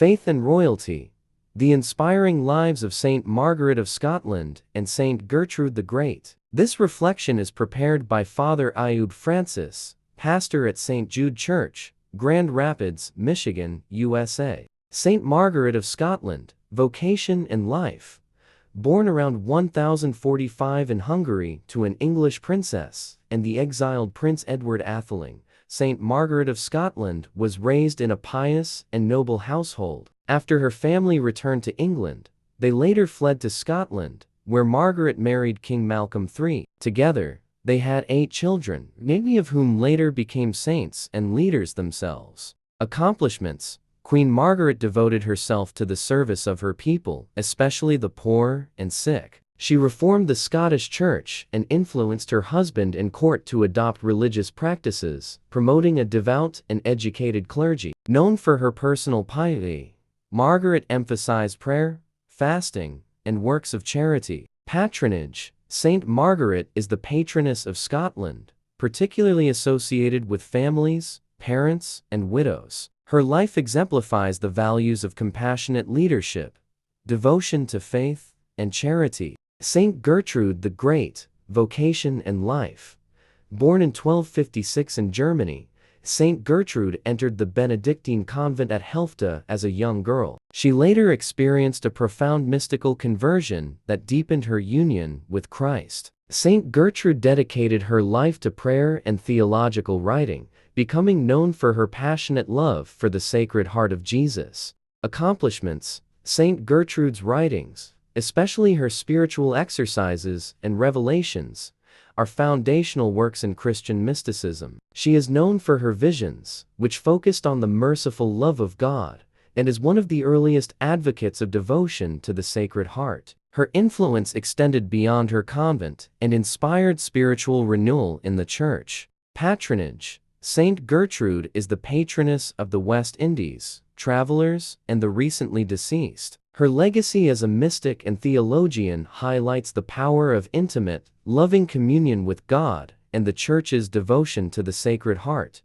Faith and Royalty. The Inspiring Lives of Saint Margaret of Scotland and Saint Gertrude the Great. This reflection is prepared by Father Ayub Francis, pastor at St. Jude Church, Grand Rapids, Michigan, USA. Saint Margaret of Scotland, Vocation and Life. Born around 1045 in Hungary to an English princess and the exiled Prince Edward Atheling, Saint Margaret of Scotland was raised in a pious and noble household. After her family returned to England, they later fled to Scotland, where Margaret married King Malcolm III. Together, they had 8 children, many of whom later became saints and leaders themselves. Accomplishments. Queen Margaret devoted herself to the service of her people, especially the poor and sick. She reformed the Scottish Church and influenced her husband and court to adopt religious practices, promoting a devout and educated clergy. Known for her personal piety, Margaret emphasized prayer, fasting, and works of charity. Patronage. Saint Margaret is the patroness of Scotland, particularly associated with families, parents, and widows. Her life exemplifies the values of compassionate leadership, devotion to faith, and charity. Saint Gertrude the Great, Vocation and Life. Born in 1256 in Germany, Saint Gertrude entered the Benedictine convent at Helfta as a young girl. She later experienced a profound mystical conversion that deepened her union with Christ. Saint Gertrude dedicated her life to prayer and theological writing, becoming known for her passionate love for the Sacred Heart of Jesus. Accomplishments. Saint Gertrude's writings, especially her spiritual exercises and revelations, are foundational works in Christian mysticism. She is known for her visions, which focused on the merciful love of God, and is one of the earliest advocates of devotion to the Sacred Heart. Her influence extended beyond her convent and inspired spiritual renewal in the Church. Patronage. Saint Gertrude is the patroness of the West Indies, travelers, and the recently deceased. Her legacy as a mystic and theologian highlights the power of intimate, loving communion with God and the Church's devotion to the Sacred Heart.